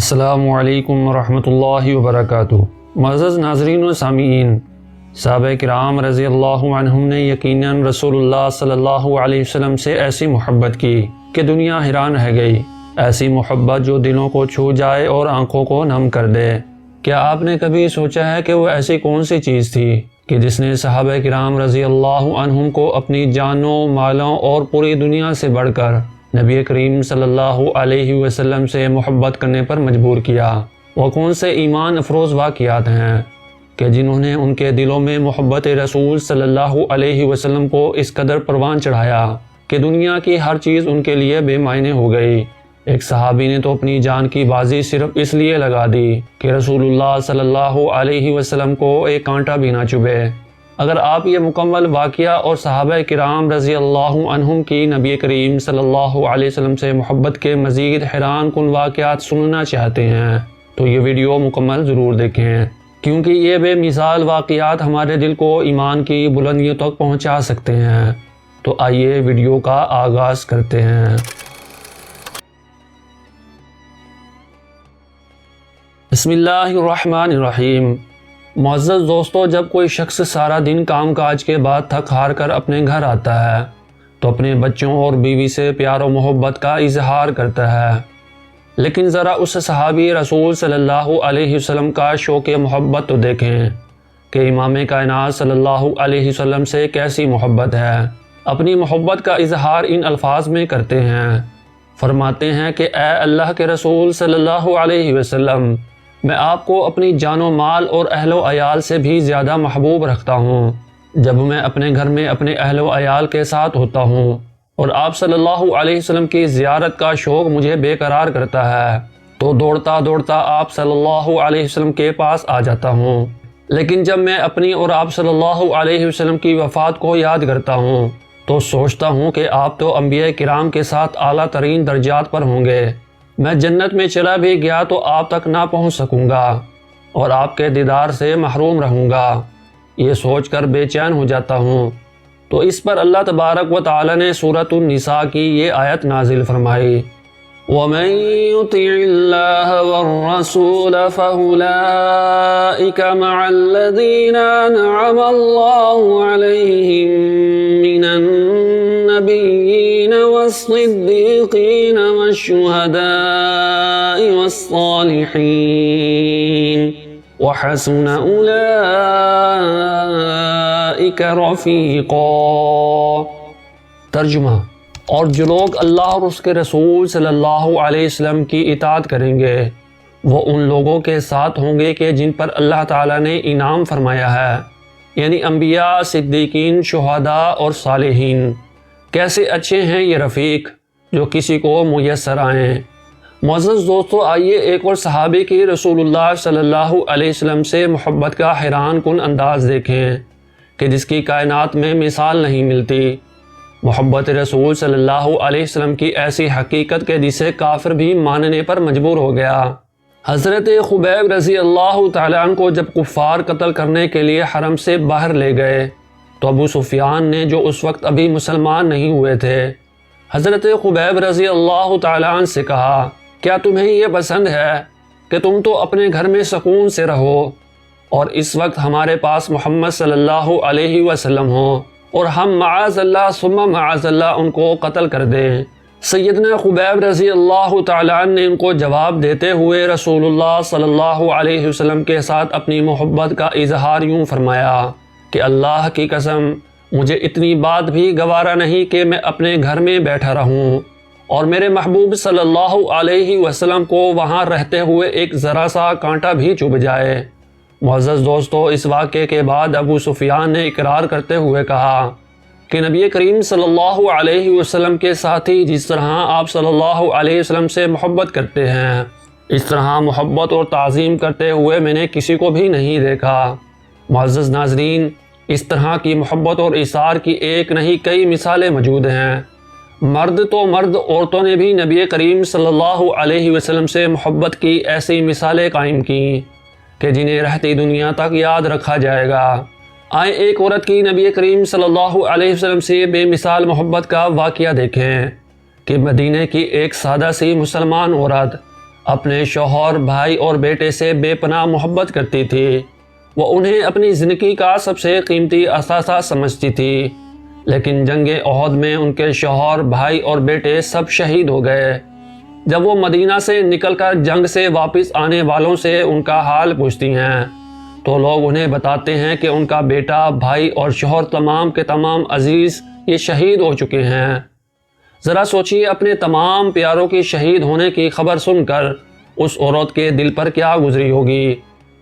السلام علیکم ورحمۃ اللہ وبرکاتہ۔ معزز ناظرین و سامعین، صحابہ کرام رضی اللہ عنہم نے یقیناً رسول اللہ صلی اللہ علیہ وسلم سے ایسی محبت کی کہ دنیا حیران رہ گئی۔ ایسی محبت جو دلوں کو چھو جائے اور آنکھوں کو نم کر دے۔ کیا آپ نے کبھی سوچا ہے کہ وہ ایسی کون سی چیز تھی کہ جس نے صحابہ کرام رضی اللہ عنہم کو اپنی جانوں، مالوں اور پوری دنیا سے بڑھ کر نبی کریم صلی اللہ علیہ وسلم سے محبت کرنے پر مجبور کیا؟ وہ کون سے ایمان افروز واقعات ہیں کہ جنہوں نے ان کے دلوں میں محبت رسول صلی اللہ علیہ وسلم کو اس قدر پروان چڑھایا کہ دنیا کی ہر چیز ان کے لیے بے معنی ہو گئی۔ ایک صحابی نے تو اپنی جان کی بازی صرف اس لیے لگا دی کہ رسول اللہ صلی اللہ علیہ وسلم کو ایک کانٹا بھی نہ چبھے۔ اگر آپ یہ مکمل واقعہ اور صحابہ کرام رضی اللہ عنہم کی نبی کریم صلی اللہ علیہ وسلم سے محبت کے مزید حیران کن واقعات سننا چاہتے ہیں تو یہ ویڈیو مکمل ضرور دیکھیں، کیونکہ یہ بے مثال واقعات ہمارے دل کو ایمان کی بلندیوں تک پہنچا سکتے ہیں۔ تو آئیے ویڈیو کا آغاز کرتے ہیں۔ بسم اللہ الرحمن الرحیم۔ معزز دوستو، جب کوئی شخص سارا دن کام کاج کے بعد تھک ہار کر اپنے گھر آتا ہے تو اپنے بچوں اور بیوی سے پیار و محبت کا اظہار کرتا ہے، لیکن ذرا اس صحابی رسول صلی اللہ علیہ وسلم کا شوق محبت تو دیکھیں کہ امام کائنات صلی اللہ علیہ وسلم سے کیسی محبت ہے۔ اپنی محبت کا اظہار ان الفاظ میں کرتے ہیں، فرماتے ہیں کہ اے اللہ کے رسول صلی اللہ علیہ وسلم، میں آپ کو اپنی جان و مال اور اہل و عیال سے بھی زیادہ محبوب رکھتا ہوں۔ جب میں اپنے گھر میں اپنے اہل و عیال کے ساتھ ہوتا ہوں اور آپ صلی اللہ علیہ وسلم کی زیارت کا شوق مجھے بے قرار کرتا ہے تو دوڑتا دوڑتا آپ صلی اللہ علیہ وسلم کے پاس آ جاتا ہوں، لیکن جب میں اپنی اور آپ صلی اللہ علیہ وسلم کی وفات کو یاد کرتا ہوں تو سوچتا ہوں کہ آپ تو انبیاء کرام کے ساتھ اعلیٰ ترین درجات پر ہوں گے۔ میں جنت میں چلا بھی گیا تو آپ تک نہ پہنچ سکوں گا اور آپ کے دیدار سے محروم رہوں گا۔ یہ سوچ کر بے چین ہو جاتا ہوں۔ تو اس پر اللہ تبارک و تعالی نے سورۃ النساء کی یہ آیت نازل فرمائی، وَمَن يُطِعِ اللَّهَ وَالرَّسُولَ فَأُولَٰئِكَ مَعَ الَّذِينَ أَنْعَمَ اللَّهُ عَلَيْهِم مِّنَ النَّبِيِّينَ وَالصِّدِّيقِينَ وَالشُّهَدَاءِ وَالصَّالِحِينَ وَحَسُنَ أُولَٰئِكَ رَفِيقًا۔ ترجمہ: اور جو لوگ اللہ اور اس کے رسول صلی اللہ علیہ وسلم کی اطاعت کریں گے وہ ان لوگوں کے ساتھ ہوں گے کہ جن پر اللہ تعالیٰ نے انعام فرمایا ہے، یعنی انبیاء، صدیقین، شہداء اور صالحین۔ کیسے اچھے ہیں یہ رفیق جو کسی کو میسر آئیں۔ معزز دوستو، آئیے ایک اور صحابی کی رسول اللہ صلی اللہ علیہ وسلم سے محبت کا حیران کن انداز دیکھیں کہ جس کی کائنات میں مثال نہیں ملتی۔ محبت رسول صلی اللہ علیہ وسلم کی ایسی حقیقت کہ جسے کافر بھی ماننے پر مجبور ہو گیا۔ حضرت خبیب رضی اللہ تعالیٰ عنہ کو جب کفار قتل کرنے کے لیے حرم سے باہر لے گئے تو ابو سفیان نے، جو اس وقت ابھی مسلمان نہیں ہوئے تھے، حضرت خبیب رضی اللہ تعالیٰ عنہ سے کہا، کیا تمہیں یہ پسند ہے کہ تم تو اپنے گھر میں سکون سے رہو اور اس وقت ہمارے پاس محمد صلی اللہ علیہ وسلم ہو اور ہم معاذ اللہ ثم معاذ اللہ ان کو قتل کر دیں؟ سیدنا خبیب رضی اللہ تعالیٰ عنہ نے ان کو جواب دیتے ہوئے رسول اللہ صلی اللہ علیہ وسلم کے ساتھ اپنی محبت کا اظہار یوں فرمایا کہ اللہ کی قسم، مجھے اتنی بات بھی گوارا نہیں کہ میں اپنے گھر میں بیٹھا رہوں اور میرے محبوب صلی اللہ علیہ وسلم کو وہاں رہتے ہوئے ایک ذرا سا کانٹا بھی چبھ جائے۔ معزز دوستو، اس واقعے کے بعد ابو سفیان نے اقرار کرتے ہوئے کہا کہ نبی کریم صلی اللہ علیہ وسلم کے ساتھی جس طرح آپ صلی اللہ علیہ وسلم سے محبت کرتے ہیں، اس طرح محبت اور تعظیم کرتے ہوئے میں نے کسی کو بھی نہیں دیکھا۔ معزز ناظرین، اس طرح کی محبت اور ایثار کی ایک نہیں کئی مثالیں موجود ہیں۔ مرد تو مرد، عورتوں نے بھی نبی کریم صلی اللہ علیہ وسلم سے محبت کی ایسی مثالیں قائم کی کہ جنہیں رہتی دنیا تک یاد رکھا جائے گا۔ آئیں ایک عورت کی نبی کریم صلی اللہ علیہ وسلم سے بے مثال محبت کا واقعہ دیکھیں کہ مدینہ کی ایک سادہ سی مسلمان عورت اپنے شوہر، بھائی اور بیٹے سے بے پناہ محبت کرتی تھی۔ وہ انہیں اپنی زندگی کا سب سے قیمتی اثاثہ سمجھتی تھی، لیکن جنگ احد میں ان کے شوہر، بھائی اور بیٹے سب شہید ہو گئے۔ جب وہ مدینہ سے نکل کر جنگ سے واپس آنے والوں سے ان کا حال پوچھتی ہیں تو لوگ انہیں بتاتے ہیں کہ ان کا بیٹا، بھائی اور شوہر تمام کے تمام عزیز یہ شہید ہو چکے ہیں۔ ذرا سوچئے، اپنے تمام پیاروں کی شہید ہونے کی خبر سن کر اس عورت کے دل پر کیا گزری ہوگی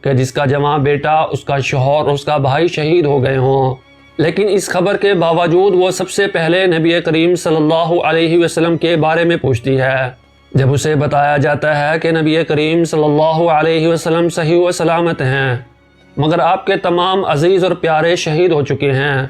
کہ جس کا جواں بیٹا، اس کا شوہر اور اس کا بھائی شہید ہو گئے ہوں۔ لیکن اس خبر کے باوجود وہ سب سے پہلے نبی کریم صلی اللہ علیہ وسلم کے بارے میں پوچھتی ہے۔ جب اسے بتایا جاتا ہے کہ نبی کریم صلی اللہ علیہ وسلم صحیح و سلامت ہیں، مگر آپ کے تمام عزیز اور پیارے شہید ہو چکے ہیں،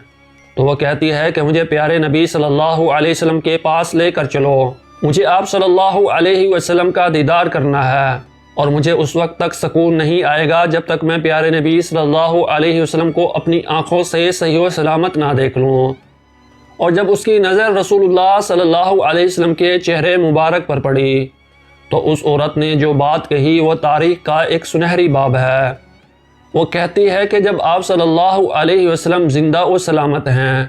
تو وہ کہتی ہے کہ مجھے پیارے نبی صلی اللہ علیہ وسلم کے پاس لے کر چلو، مجھے آپ صلی اللہ علیہ وسلم کا دیدار کرنا ہے، اور مجھے اس وقت تک سکون نہیں آئے گا جب تک میں پیارے نبی صلی اللہ علیہ وسلم کو اپنی آنکھوں سے صحیح و سلامت نہ دیکھ لوں۔ اور جب اس کی نظر رسول اللہ صلی اللہ علیہ وسلم کے چہرے مبارک پر پڑی تو اس عورت نے جو بات کہی وہ تاریخ کا ایک سنہری باب ہے۔ وہ کہتی ہے کہ جب آپ صلی اللہ علیہ وسلم زندہ و سلامت ہیں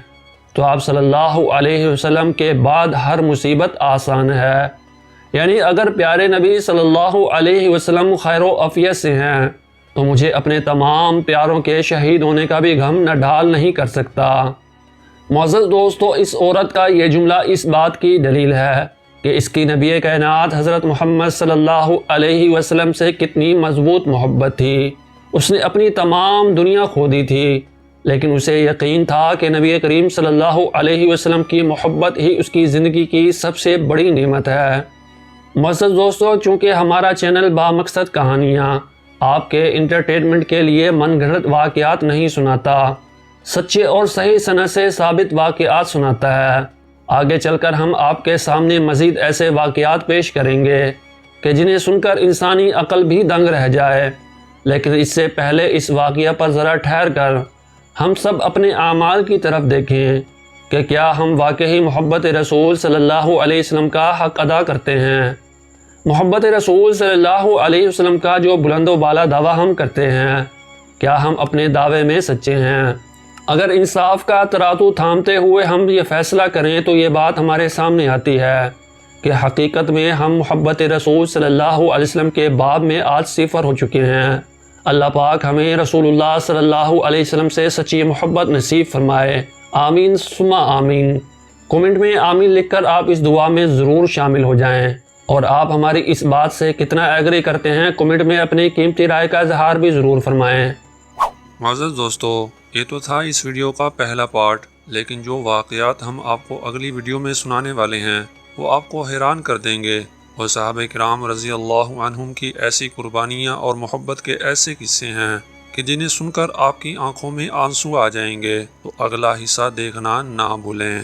تو آپ صلی اللہ علیہ وسلم کے بعد ہر مصیبت آسان ہے، یعنی اگر پیارے نبی صلی اللہ علیہ وسلم خیر و عافیت سے ہیں تو مجھے اپنے تمام پیاروں کے شہید ہونے کا بھی غم نہ ڈھال نہیں کر سکتا۔ معزز دوستو، اس عورت کا یہ جملہ اس بات کی دلیل ہے کہ اس کی نبی کائنات حضرت محمد صلی اللہ علیہ وسلم سے کتنی مضبوط محبت تھی۔ اس نے اپنی تمام دنیا کھو دی تھی، لیکن اسے یقین تھا کہ نبی کریم صلی اللہ علیہ وسلم کی محبت ہی اس کی زندگی کی سب سے بڑی نعمت ہے۔ معزز دوستو، چونکہ ہمارا چینل بامقصد کہانیاں آپ کے انٹرٹینمنٹ کے لیے من گھڑت واقعات نہیں سناتا، سچے اور صحیح سند سے ثابت واقعات سناتا ہے۔ آگے چل کر ہم آپ کے سامنے مزید ایسے واقعات پیش کریں گے کہ جنہیں سن کر انسانی عقل بھی دنگ رہ جائے، لیکن اس سے پہلے اس واقعہ پر ذرا ٹھہر کر ہم سب اپنے اعمال کی طرف دیکھیں کہ کیا ہم واقعی محبت رسول صلی اللہ علیہ وسلم کا حق ادا کرتے ہیں۔ محبت رسول صلی اللہ علیہ وسلم کا جو بلند و بالا دعویٰ ہم کرتے ہیں، کیا ہم اپنے دعوے میں سچے ہیں؟ اگر انصاف کا ترازو تھامتے ہوئے ہم یہ فیصلہ کریں تو یہ بات ہمارے سامنے آتی ہے کہ حقیقت میں ہم محبت رسول صلی اللہ علیہ وسلم کے باب میں آج صفر ہو چکے ہیں۔ اللہ پاک ہمیں رسول اللہ صلی اللہ علیہ وسلم سے سچی محبت نصیب فرمائے، آمین ثم آمین۔ کومنٹ میں آمین لکھ کر آپ اس دعا میں ضرور شامل ہو جائیں، اور آپ ہماری اس بات سے کتنا ایگری کرتے ہیں کومنٹ میں اپنی قیمتی رائے کا اظہار بھی ضرور فرمائیں۔ معزز دوستو، یہ تو تھا اس ویڈیو کا پہلا پارٹ، لیکن جو واقعات ہم آپ کو اگلی ویڈیو میں سنانے والے ہیں وہ آپ کو حیران کر دیں گے، اور صحابہ کرام رضی اللہ عنہم کی ایسی قربانیاں اور محبت کے ایسے قصے ہیں کہ جنہیں سن کر آپ کی آنکھوں میں آنسو آ جائیں گے، تو اگلا حصہ دیکھنا نہ بھولیں۔